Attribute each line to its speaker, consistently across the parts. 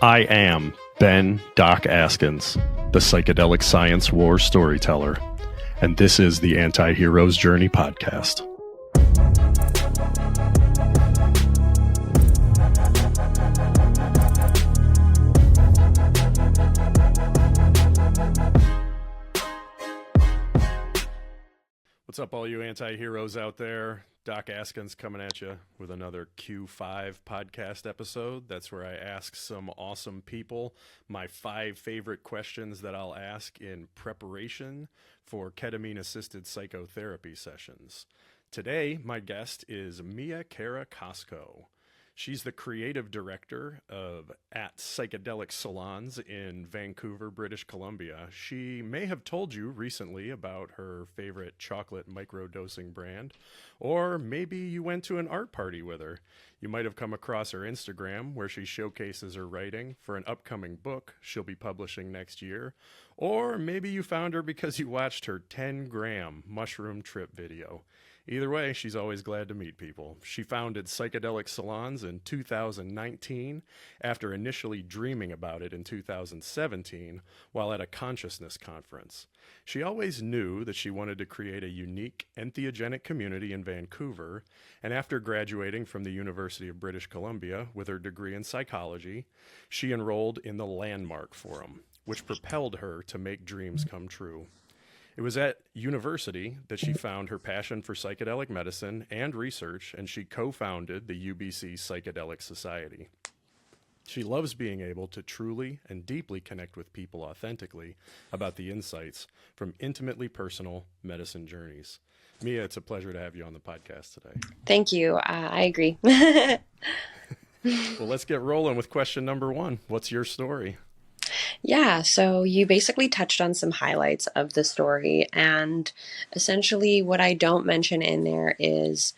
Speaker 1: I am Ben Doc Askins, the Psychedelic Science War storyteller, and this is the Anti-Hero's Journey podcast. What's up, all you anti-heroes out there? Doc Askins coming at you with another Q5 podcast episode. That's where I ask some awesome people my 5 favorite questions that I'll ask in preparation for ketamine-assisted psychotherapy sessions. Today, my guest is Cara Cosco. She's the creative director of Psychedelic Salons in Vancouver, British Columbia. She may have told you recently about her favorite chocolate microdosing brand, or maybe you went to an art party with her. You might have come across her Instagram where she showcases her writing for an upcoming book she'll be publishing next year, or maybe you found her because you watched her 10-gram mushroom trip video. Either way, she's always glad to meet people. She founded Psychedelic Salons in 2019 after initially dreaming about it in 2017 while at a consciousness conference. She always knew that she wanted to create a unique entheogenic community in Vancouver, and after graduating from the University of British Columbia with her degree in psychology, she enrolled in the Landmark Forum, which propelled her to make dreams come true. It was at university that she found her passion for psychedelic medicine and research, and she co-founded the UBC Psychedelic Society. She loves being able to truly and deeply connect with people authentically about the insights from intimately personal medicine journeys. Mia, it's a pleasure to have you on the podcast today.
Speaker 2: Thank you. I agree.
Speaker 1: Well, let's get rolling with question number 1. What's your story?
Speaker 2: Yeah, so you basically touched on some highlights of the story, and essentially what I don't mention in there is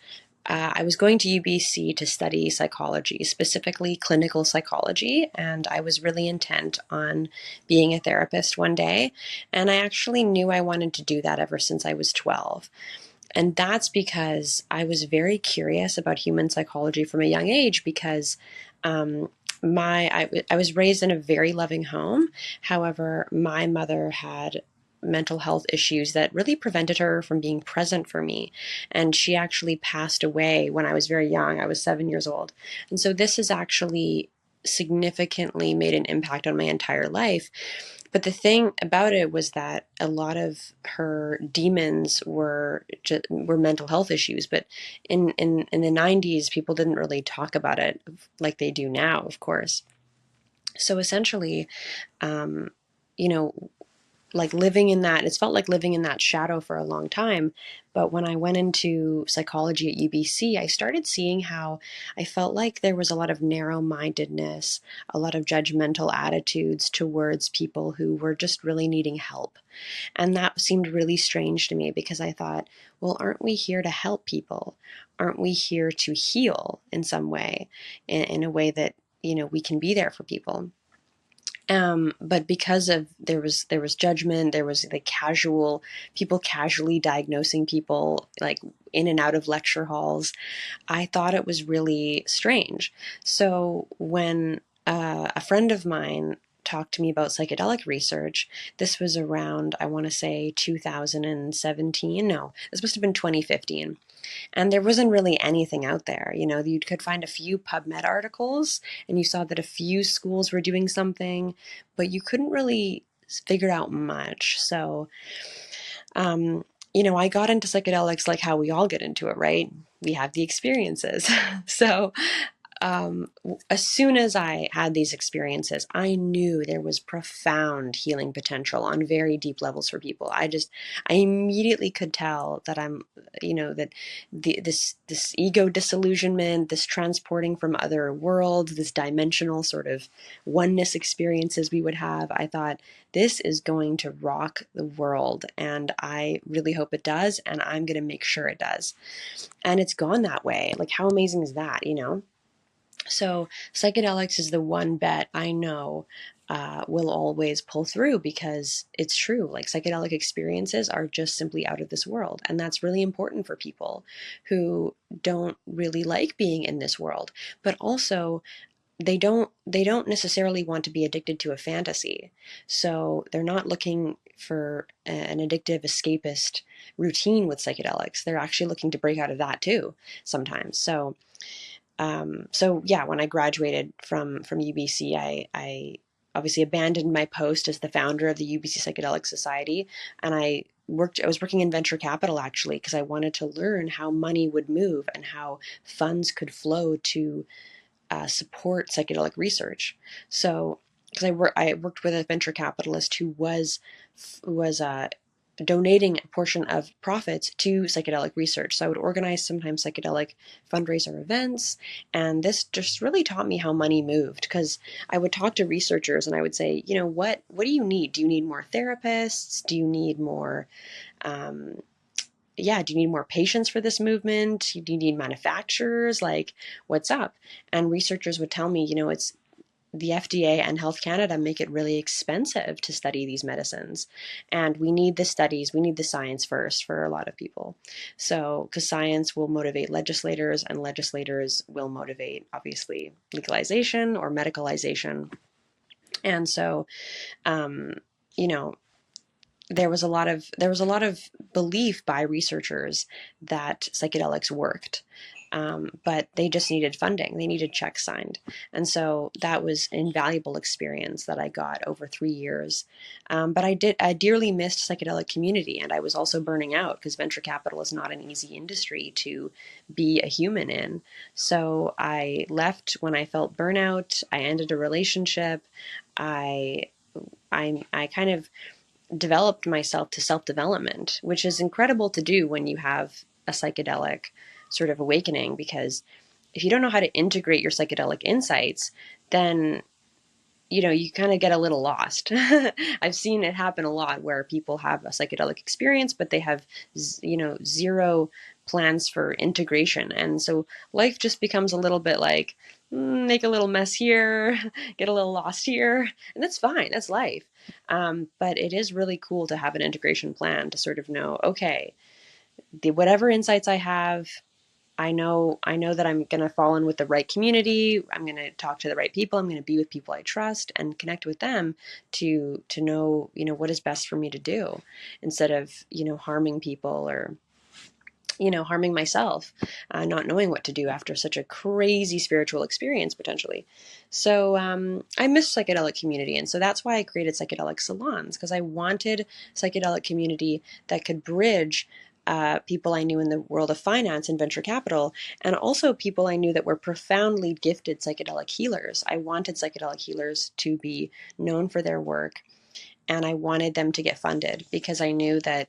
Speaker 2: I was going to UBC to study psychology, specifically clinical psychology, and I was really intent on being a therapist one day, and I actually knew I wanted to do that ever since I was 12. And that's because I was very curious about human psychology from a young age because I was raised in a very loving home. However, my mother had mental health issues that really prevented her from being present for me. And she actually passed away when I was very young. I was 7 years old. And so this has actually significantly made an impact on my entire life. But the thing about it was that a lot of her demons were mental health issues. But in the 90s, people didn't really talk about it like they do now, of course. So essentially, like living in that, it's felt like living in that shadow for a long time. But when I went into psychology at UBC, I started seeing how I felt like there was a lot of narrow-mindedness, a lot of judgmental attitudes towards people who were just really needing help. And that seemed really strange to me because I thought, well, aren't we here to help people? Aren't we here to heal in some way, in a way that, we can be there for people? But because of there was judgment, there was the people casually diagnosing people like in and out of lecture halls, I thought it was really strange. So when a friend of mine talked to me about psychedelic research, this was around, I want to say 2017. No, this must have been 2015. And there wasn't really anything out there. You could find a few PubMed articles and you saw that a few schools were doing something, but you couldn't really figure out much. So, I got into psychedelics like how we all get into it, right? We have the experiences. So as soon as I had these experiences, I knew there was profound healing potential on very deep levels for people. I immediately could tell that this ego disillusionment, this transporting from other worlds, this dimensional sort of oneness experiences we would have. I thought this is going to rock the world, and I really hope it does, and I'm going to make sure it does. And it's gone that way. Like, how amazing is that, So psychedelics is the one bet I know will always pull through because it's true. Like, psychedelic experiences are just simply out of this world. And that's really important for people who don't really like being in this world. But also, they don't necessarily want to be addicted to a fantasy. So they're not looking for an addictive escapist routine with psychedelics. They're actually looking to break out of that too sometimes. So yeah, when I graduated from UBC, I obviously abandoned my post as the founder of the UBC Psychedelic Society, and I was working in venture capital actually because I wanted to learn how money would move and how funds could flow to support psychedelic research. So, because I worked with a venture capitalist who was donating a portion of profits to psychedelic research. So I would organize sometimes psychedelic fundraiser events, and this just really taught me how money moved. Because I would talk to researchers, and I would say, what do you need? Do you need more therapists? Do you need more um, do you need more patients for this movement? Do you need manufacturers? Like, what's up? And researchers would tell me, it's the FDA and Health Canada make it really expensive to study these medicines. And we need the studies, we need the science first for a lot of people. So, because science will motivate legislators, and legislators will motivate, obviously, legalization or medicalization. And so, um, you know, there was a lot of belief by researchers that psychedelics worked, but they just needed funding. They needed checks signed, and so that was an invaluable experience that I got over 3 years. But I dearly missed psychedelic community, and I was also burning out because venture capital is not an easy industry to be a human in. So I left when I felt burnout. I ended a relationship. I I kind of developed myself to self-development, which is incredible to do when you have a psychedelic sort of awakening, because if you don't know how to integrate your psychedelic insights, then you kind of get a little lost. I've seen it happen a lot where people have a psychedelic experience, but they have, zero plans for integration. And so life just becomes a little bit like, make a little mess here, get a little lost here. And that's fine. That's life. But it is really cool to have an integration plan to sort of know, okay, whatever insights I have, I know that I'm going to fall in with the right community. I'm going to talk to the right people. I'm going to be with people I trust and connect with them to know, what is best for me to do, instead of, harming people or, harming myself, not knowing what to do after such a crazy spiritual experience potentially. So I miss psychedelic community, and so that's why I created Psychedelic Salons, because I wanted psychedelic community that could bridge people I knew in the world of finance and venture capital, and also people I knew that were profoundly gifted psychedelic healers. I wanted psychedelic healers to be known for their work, and I wanted them to get funded, because I knew that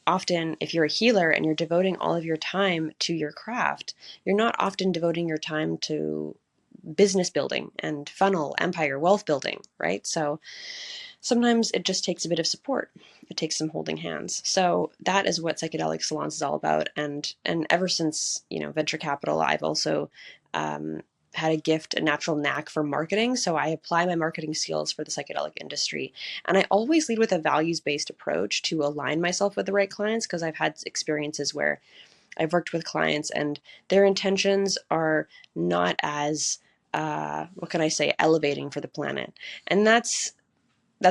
Speaker 2: often if you're a healer and you're devoting all of your time to your craft, you're not often devoting your time to business building and funnel, empire, wealth building, right? So sometimes it just takes a bit of support. It takes some holding hands. So that is what Psychedelic Salons is all about. And ever since, venture capital, I've also had a gift, a natural knack for marketing. So I apply my marketing skills for the psychedelic industry. And I always lead with a values-based approach to align myself with the right clients, because I've had experiences where I've worked with clients and their intentions are not as, what can I say, elevating for the planet. And that's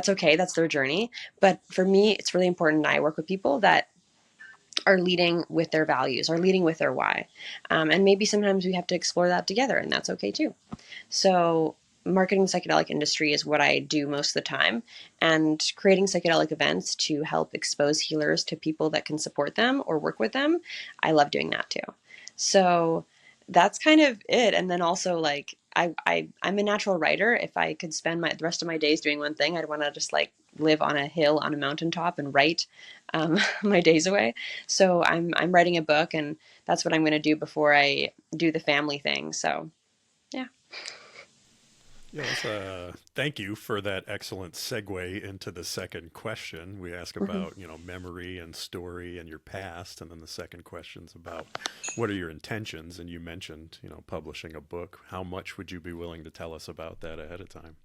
Speaker 2: okay. That's their journey. But for me, it's really important. I work with people that are leading with their values, are leading with their why. And maybe sometimes we have to explore that together, and that's okay too. So marketing the psychedelic industry is what I do most of the time, and creating psychedelic events to help expose healers to people that can support them or work with them. I love doing that too. So that's kind of it. And then also, like, I'm a natural writer. If I could spend the rest of my days doing one thing, I'd want to just like live on a hill on a mountaintop and write my days away. So I'm writing a book, and that's what I'm going to do before I do the family thing. So yeah.
Speaker 1: Yeah, thank you for that excellent segue into the second question. We ask
Speaker 2: Mm-hmm.
Speaker 1: about, memory and story and your past. And then the second question's about what are your intentions? And you mentioned, publishing a book. How much would you be willing to tell us about that ahead of time?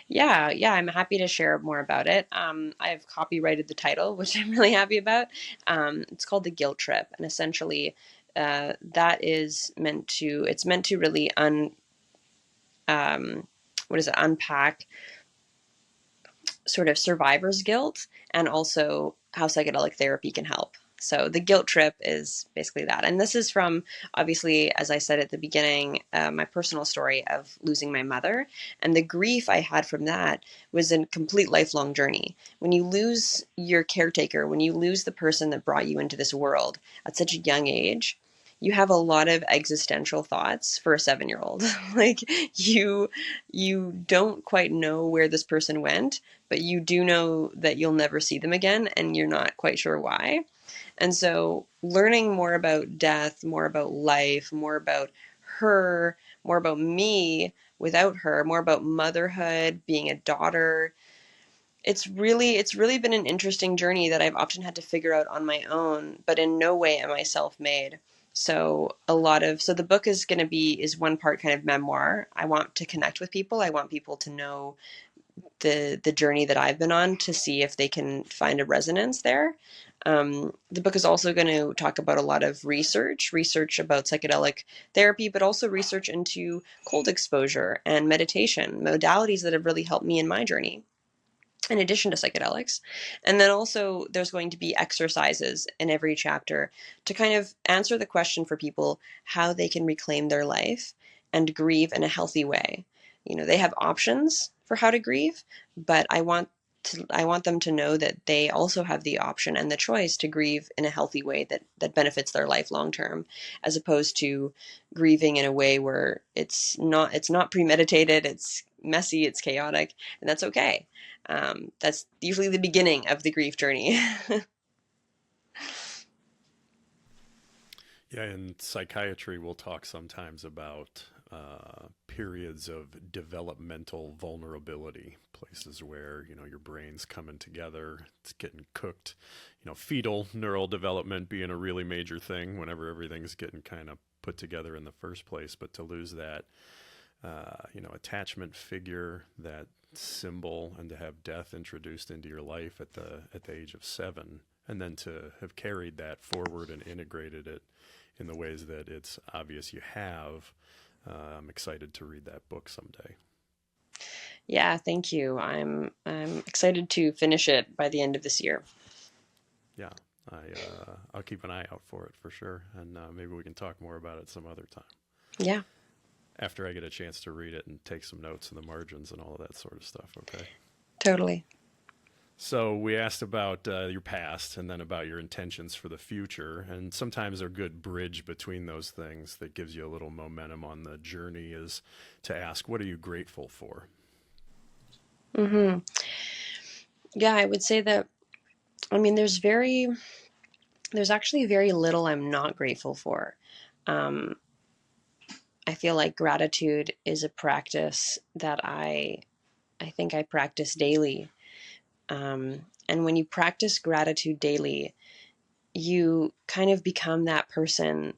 Speaker 2: Yeah, I'm happy to share more about it. I've copyrighted the title, which I'm really happy about. It's called The Guilt Trip, and essentially, it's meant to really what is it, unpack sort of survivor's guilt and also how psychedelic therapy can help. So the guilt trip is basically that. And this is from, obviously, as I said at the beginning, my personal story of losing my mother. And the grief I had from that was a complete lifelong journey. When you lose your caretaker, when you lose the person that brought you into this world at such a young age, you have a lot of existential thoughts for a 7-year-old. Like you don't quite know where this person went, but you do know that you'll never see them again, and you're not quite sure why. And so learning more about death, more about life, more about her, more about me without her, more about motherhood, being a daughter, it's really been an interesting journey that I've often had to figure out on my own, but in no way am I self-made. So the book is one part kind of memoir. I want to connect with people. I want people to know the journey that I've been on to see if they can find a resonance there. The book is also going to talk about a lot of research about psychedelic therapy, but also research into cold exposure and meditation, modalities that have really helped me in my journey, in addition to psychedelics. And then also there's going to be exercises in every chapter to kind of answer the question for people how they can reclaim their life and grieve in a healthy way. You know, they have options for how to grieve, but I want them to know that they also have the option and the choice to grieve in a healthy way that benefits their life long term, as opposed to grieving in a way where it's not premeditated, it's messy, it's chaotic, and that's okay. That's usually the beginning of the grief journey.
Speaker 1: Yeah, in psychiatry, we'll talk sometimes about periods of developmental vulnerability, places where, your brain's coming together, it's getting cooked, fetal neural development being a really major thing whenever everything's getting kind of put together in the first place. But to lose that, attachment figure, that symbol, and to have death introduced into your life at the age of 7, and then to have carried that forward and integrated it in the ways that it's obvious you have. I'm excited to read that book someday.
Speaker 2: Yeah, thank you. I'm excited to finish it by the end of this year.
Speaker 1: Yeah, I'll keep an eye out for it for sure, and maybe we can talk more about it some other time.
Speaker 2: Yeah.
Speaker 1: After I get a chance to read it and take some notes in the margins and all of that sort of stuff. Okay.
Speaker 2: Totally.
Speaker 1: So we asked about your past and then about your intentions for the future. And sometimes a good bridge between those things that gives you a little momentum on the journey is to ask, what are you grateful for?
Speaker 2: Mm-hmm. Yeah, I would say that, there's actually very little I'm not grateful for. I feel like gratitude is a practice that I think I practice daily. And when you practice gratitude daily, you kind of become that person,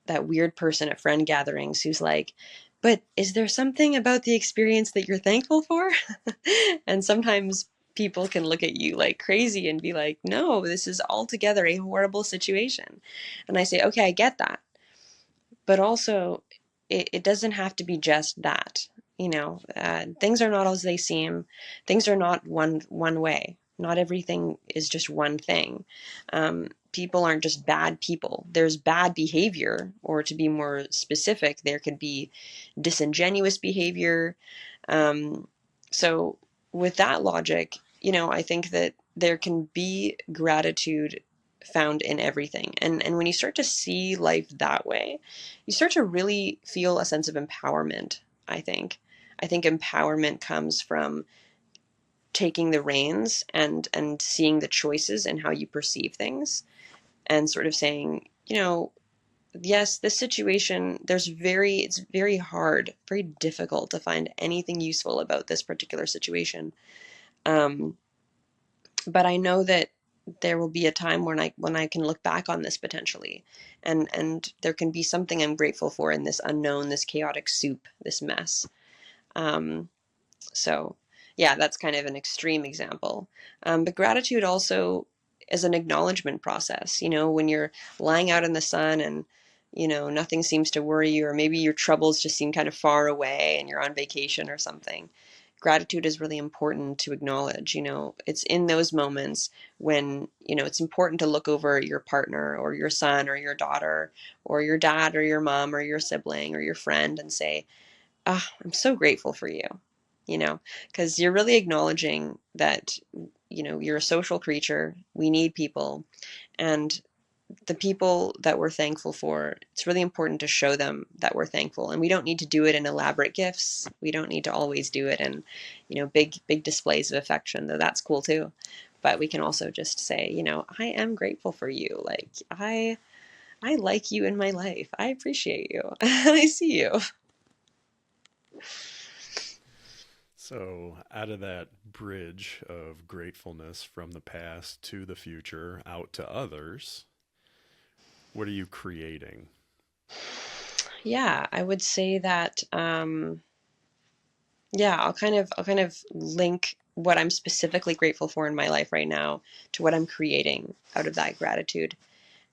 Speaker 2: that weird person at friend gatherings who's like, but is there something about the experience that you're thankful for? And sometimes people can look at you like crazy and be like, no, this is altogether a horrible situation. And I say, okay, I get that. But also, it doesn't have to be just that. Things are not as they seem. Things are not one way. Not everything is just one thing. People aren't just bad people. There's bad behavior, or to be more specific, there could be disingenuous behavior. So with that logic, I think that there can be gratitude found in everything. And when you start to see life that way, you start to really feel a sense of empowerment, I think. I think empowerment comes from taking the reins and seeing the choices and how you perceive things, and sort of saying, yes, this situation, it's very hard, very difficult to find anything useful about this particular situation. But I know that there will be a time when I can look back on this potentially, and there can be something I'm grateful for in this unknown, this chaotic soup, this mess. So yeah, that's kind of an extreme example. But gratitude also is an acknowledgement process. When you're lying out in the sun and nothing seems to worry you, or maybe your troubles just seem kind of far away and you're on vacation or something. Gratitude is really important to acknowledge. It's in those moments when, it's important to look over at your partner or your son or your daughter or your dad or your mom or your sibling or your friend and say, I'm so grateful for you, because you're really acknowledging that, you're a social creature. We need people. And the people that we're thankful for, it's really important to show them that we're thankful. And we don't need to do it in elaborate gifts. We don't need to always do it in, big displays of affection, though that's cool too. But we can also just say, I am grateful for you. Like, I like you in my life. I appreciate you. I see you.
Speaker 1: So, out of that bridge of gratefulness from the past to the future, out to others, what are you creating?
Speaker 2: Yeah, I would say that, yeah, I'll kind of link what I'm specifically grateful for in my life right now to what I'm creating out of that gratitude.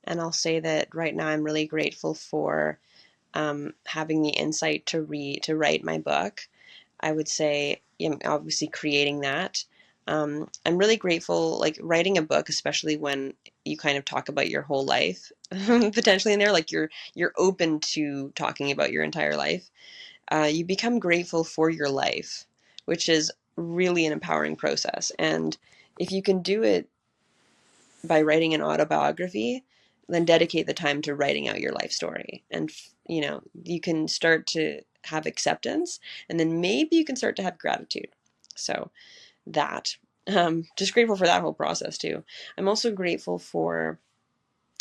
Speaker 2: And I'll say that right now I'm really grateful for having the insight to write my book. I would say, obviously creating that. I'm really grateful, like writing a book, especially when you kind of talk about your whole life potentially in there, like you're open to talking about your entire life. You become grateful for your life, which is really an empowering process. And if you can do it by writing an autobiography, then dedicate the time to writing out your life story. And, you can start to have acceptance, and then maybe you can start to have gratitude. So that, just grateful for that whole process too. I'm also grateful for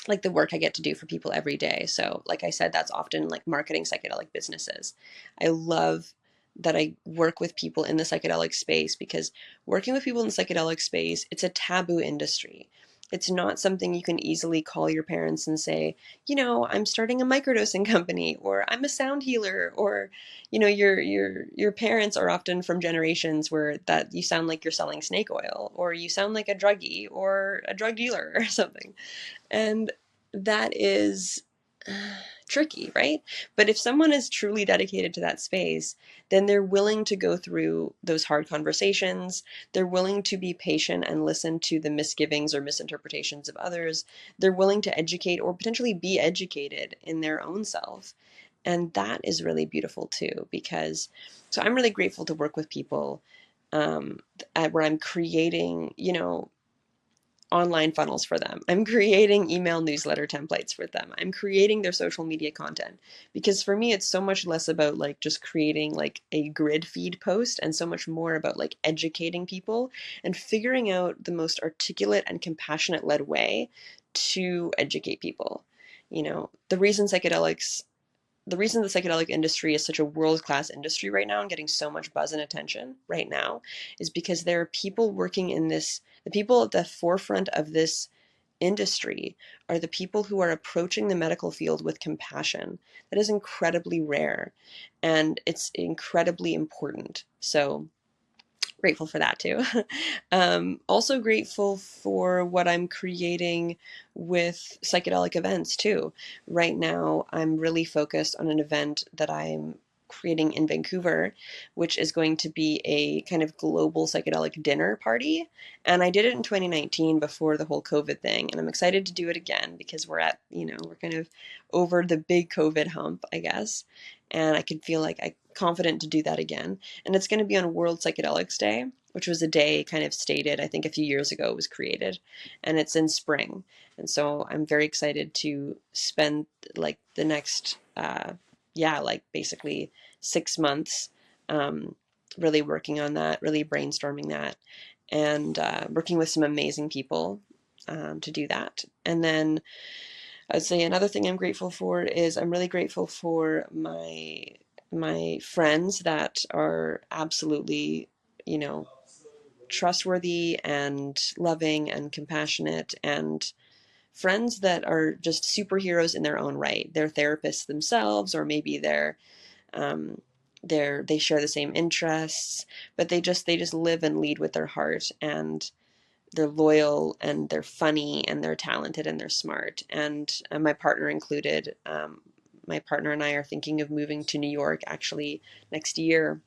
Speaker 2: like the work I get to do for people every day. So like I said, that's often like marketing psychedelic businesses. I love that I work with people in the psychedelic space, because working with people in the psychedelic space, it's a taboo industry. It's not something you can easily call your parents and say, I'm starting a microdosing company, or I'm a sound healer, or, your parents are often from generations where that you sound like you're selling snake oil, or you sound like a druggie or a drug dealer or something. And that is tricky, right? But if someone is truly dedicated to that space, then they're willing to go through those hard conversations. They're willing to be patient and listen to the misgivings or misinterpretations of others. They're willing to educate or potentially be educated in their own self. And that is really beautiful too, because so I'm really grateful to work with people where I'm creating, online funnels for them. I'm creating email newsletter templates for them. I'm creating their social media content, because for me, it's so much less about like just creating like a grid feed post and so much more about like educating people and figuring out the most articulate and compassionate led way to educate people. The reason the psychedelic industry is such a world-class industry right now and getting so much buzz and attention right now is because there are people working in this, the people at the forefront of this industry are the people who are approaching the medical field with compassion. That is incredibly rare, and it's incredibly important. So grateful for that too. Also grateful for what I'm creating with psychedelic events too. Right now, I'm really focused on an event that I'm creating in Vancouver, which is going to be a kind of global psychedelic dinner party. And I did it in 2019 before the whole COVID thing. And I'm excited to do it again because we're kind of over the big COVID hump, I guess. And I can feel like I'm confident to do that again. And it's going to be on World Psychedelics Day, which was a day kind of stated, I think a few years ago it was created, and it's in spring. And so I'm very excited to spend like the next, like basically 6 months, really working on that, really brainstorming that, and working with some amazing people to do that. And then I'd say another thing I'm grateful for is I'm really grateful for my friends that are absolutely, trustworthy and loving and compassionate, and friends that are just superheroes in their own right. They're therapists themselves, or maybe um, they share the same interests, but they just live and lead with their heart, and they're loyal and they're funny and they're talented and they're smart. And my partner included. My partner and I are thinking of moving to New York actually next year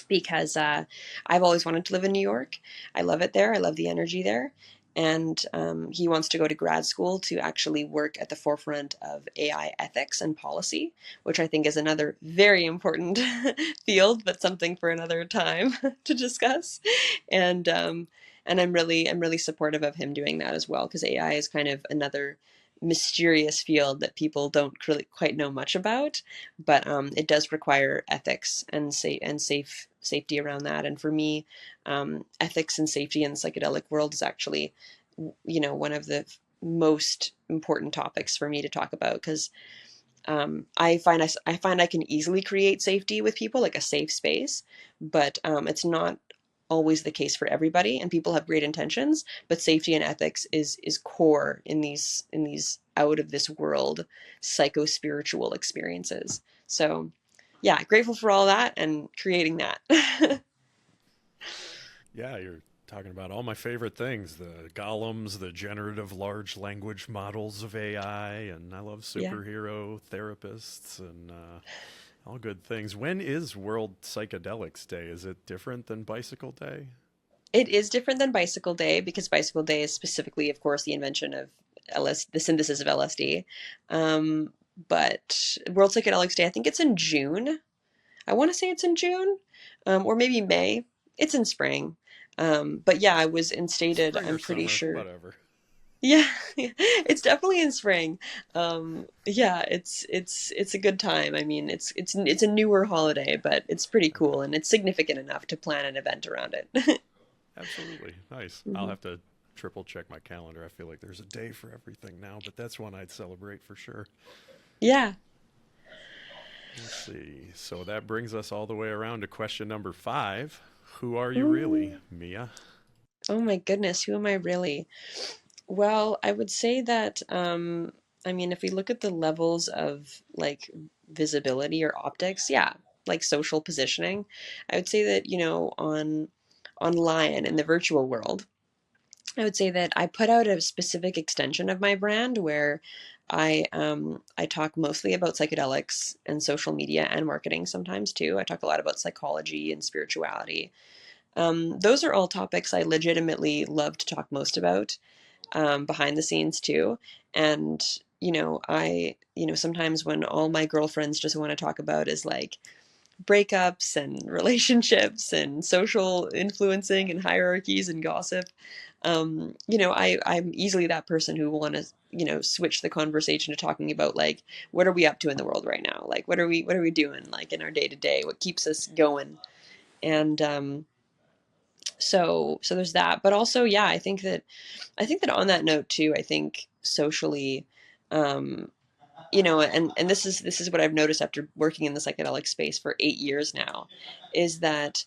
Speaker 2: because I've always wanted to live in New York. I love it there. I love the energy there. And he wants to go to grad school to actually work at the forefront of AI ethics and policy, which I think is another very important field, but something for another time to discuss. And I'm really supportive of him doing that as well, because AI is kind of another mysterious field that people don't really quite know much about, but it does require ethics and safety around that. And for me, ethics and safety in the psychedelic world is actually, one of the most important topics for me to talk about, because I find I can easily create safety with people, like a safe space, but it's not always the case for everybody, and people have great intentions, but safety and ethics is core in these out of this world psycho spiritual experiences. So yeah, grateful for all that and creating that.
Speaker 1: Yeah, you're talking about all my favorite things, the golems, the generative large language models of AI, and I love
Speaker 2: Yeah.
Speaker 1: superhero therapists and all good things. When is World Psychedelics Day? Is it different than Bicycle Day?
Speaker 2: It is different than Bicycle Day because Bicycle Day is specifically, of course, the invention of the synthesis of LSD. Um, but World Psychedelics Day, I think it's in June. I want to say it's in June, or maybe May. It's in spring. But yeah, I was instated,
Speaker 1: Spring
Speaker 2: I'm
Speaker 1: or
Speaker 2: pretty
Speaker 1: summer,
Speaker 2: sure.
Speaker 1: whatever.
Speaker 2: Yeah, it's definitely in spring. Yeah, it's a good time. I mean, it's a newer holiday, but it's pretty
Speaker 1: Okay.
Speaker 2: cool and it's significant enough to plan an event around it.
Speaker 1: Absolutely. Nice. I'll
Speaker 2: Hmm.
Speaker 1: have to triple check my calendar. I feel like there's a day for everything now, but that's one I'd celebrate for sure.
Speaker 2: Yeah.
Speaker 1: Let's see. So that brings us all the way around to question number 5. Who are you really,
Speaker 2: Mm.
Speaker 1: Mia?
Speaker 2: Oh my goodness, who am I really? Well, I would say that, I mean, if we look at the levels of like visibility or optics, yeah, like social positioning, I would say that, on online in the virtual world, I would say that I put out a specific extension of my brand where I talk mostly about psychedelics and social media and marketing sometimes too. I talk a lot about psychology and spirituality. Those are all topics I legitimately love to talk most about, behind the scenes too. And, sometimes when all my girlfriends just want to talk about is like breakups and relationships and social influencing and hierarchies and gossip, I'm easily that person who will want to, switch the conversation to talking about like, what are we up to in the world right now? Like, what are we doing like in our day to day? What keeps us going? And, so there's that, but also, yeah, I think that on that note too, I think socially, um, and this is what I've noticed after working in the psychedelic space for 8 years now, is that,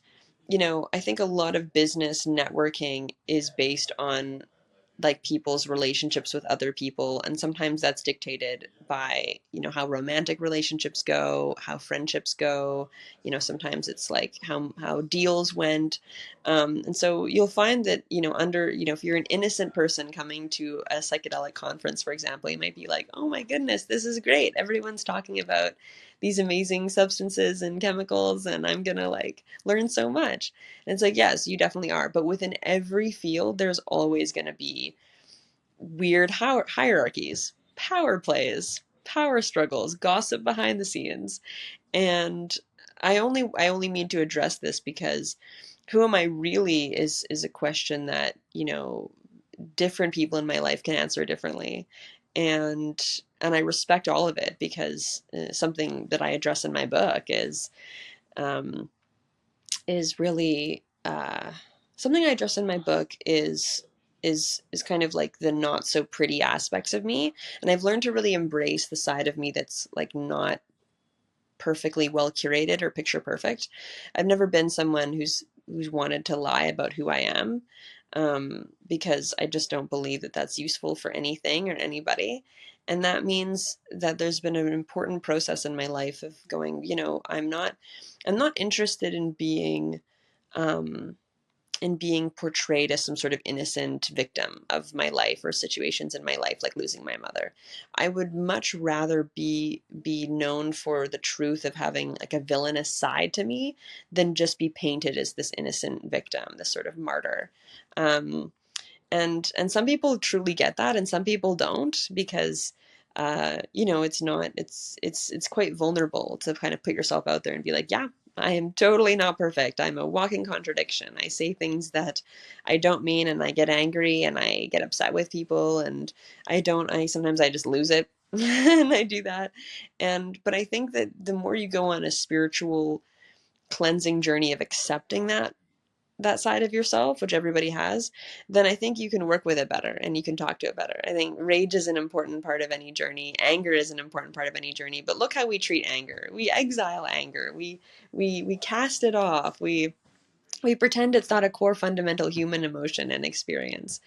Speaker 2: I think a lot of business networking is based on like people's relationships with other people, and sometimes that's dictated by, how romantic relationships go, how friendships go. Sometimes it's like how deals went. And so you'll find that, if you're an innocent person coming to a psychedelic conference, for example, you might be like, oh my goodness, this is great, everyone's talking about these amazing substances and chemicals, and I'm gonna like learn so much. And it's like, yes, you definitely are. But within every field, there's always going to be weird hierarchies, power plays, power struggles, gossip behind the scenes. And I only mean to address this because who am I really is a question that, different people in my life can answer differently. And I respect all of it because something that I address in my book um, is really something I address in my book is kind of like the not so pretty aspects of me, and I've learned to really embrace the side of me that's like not perfectly well curated or picture perfect. I've never been someone who's wanted to lie about who I am, because I just don't believe that that's useful for anything or anybody. And that means that there's been an important process in my life of going, I'm not interested in being, um, and being portrayed as some sort of innocent victim of my life or situations in my life, like losing my mother. I would much rather be known for the truth of having like a villainous side to me than just be painted as this innocent victim, this sort of martyr. Um, and some people truly get that, and some people don't, because it's quite vulnerable to kind of put yourself out there and be like, yeah, I am totally not perfect. I'm a walking contradiction. I say things that I don't mean, and I get angry and I get upset with people, and I sometimes I just lose it and I do that. But I think that the more you go on a spiritual cleansing journey of accepting that side of yourself, which everybody has, then I think you can work with it better and you can talk to it better. I think rage is an important part of any journey. Anger is an important part of any journey. But look how we treat anger. We exile anger. We cast it off. We pretend it's not a core fundamental human emotion and experience.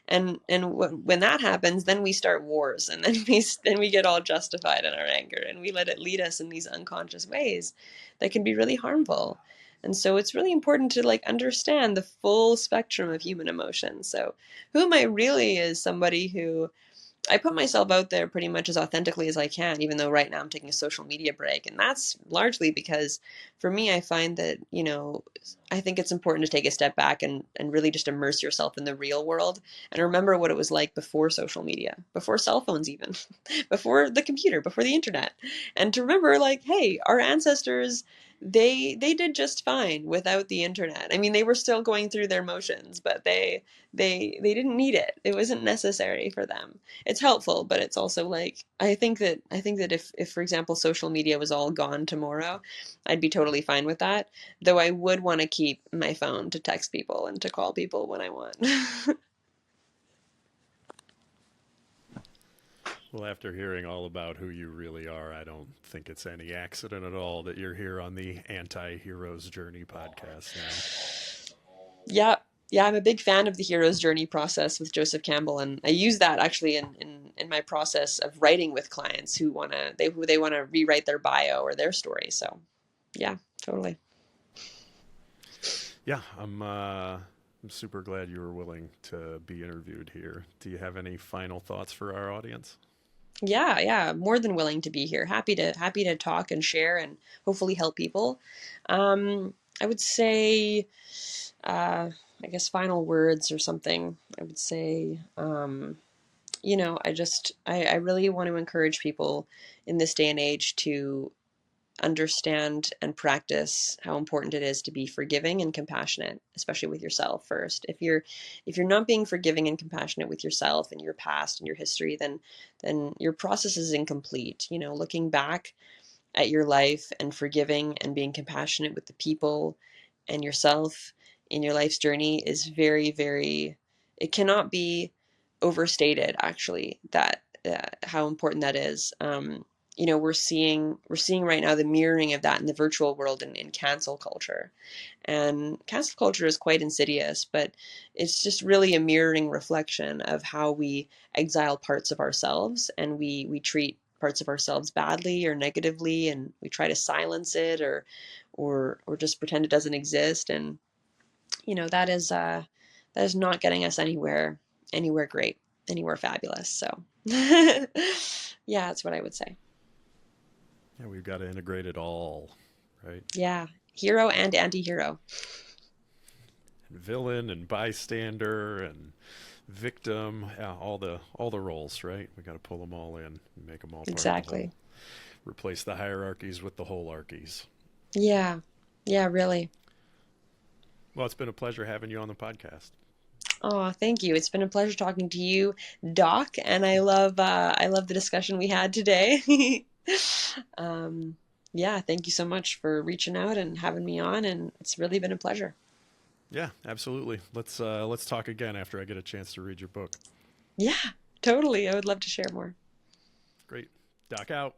Speaker 2: When that happens, then we start wars, and then we get all justified in our anger, and we let it lead us in these unconscious ways that can be really harmful. And so it's really important to like understand the full spectrum of human emotion. So who am I really is somebody who I put myself out there pretty much as authentically as I can, even though right now I'm taking a social media break. And that's largely because for me, I find that, I think it's important to take a step back and really just immerse yourself in the real world and remember what it was like before social media, before cell phones, even before the computer, before the internet. And to remember, like, hey, our ancestors, they did just fine without the internet. I mean, they were still going through their motions, but they didn't need it. It wasn't necessary for them. It's helpful, but it's also like I think that if for example social media was all gone tomorrow, I'd be totally fine with that. Though I would want to keep my phone to text people and to call people when I want.
Speaker 1: Well, after hearing all about who you really are, I don't think it's any accident at all that you're here on the Anti-Hero's Journey podcast now.
Speaker 2: Yeah. Yeah, I'm a big fan of the hero's journey process with Joseph Campbell, and I use that actually in my process of writing with clients who wanna rewrite their bio or their story. So, yeah, totally.
Speaker 1: Yeah, I'm super glad you were willing to be interviewed here. Do you have any final thoughts for our audience?
Speaker 2: Yeah, yeah, more than willing to be here. Happy to talk and share and hopefully help people. I would say, uh, I guess final words or something. I would say, I really want to encourage people in this day and age to understand and practice how important it is to be forgiving and compassionate, especially with yourself first. If you're not being forgiving and compassionate with yourself and your past and your history, then your process is incomplete. Looking back at your life and forgiving and being compassionate with the people and yourself in your life's journey is very, very, it cannot be overstated, actually, that how important that is. We're seeing right now the mirroring of that in the virtual world and in cancel culture. And cancel culture is quite insidious, but it's just really a mirroring reflection of how we exile parts of ourselves, and we treat parts of ourselves badly or negatively, and we try to silence it or just pretend it doesn't exist. And that is not getting us anywhere great, anywhere fabulous. So yeah, that's what I would say.
Speaker 1: Yeah, we've got to integrate it all, right?
Speaker 2: Yeah, hero and anti-hero.
Speaker 1: And villain and bystander and victim, yeah, all the roles, right? We got to pull them all in and make them all part of the whole.
Speaker 2: Exactly.
Speaker 1: Replace the hierarchies with the holarchies.
Speaker 2: Yeah. Yeah, really.
Speaker 1: Well, it's been a pleasure having you on the podcast.
Speaker 2: Oh, thank you. It's been a pleasure talking to you, Doc, and I love the discussion we had today. um, yeah, thank you so much for reaching out and having me on, and it's really been a pleasure.
Speaker 1: Yeah, absolutely. Let's talk again after I get a chance to read your book.
Speaker 2: Yeah, totally. I would love to share more.
Speaker 1: Great. Doc out.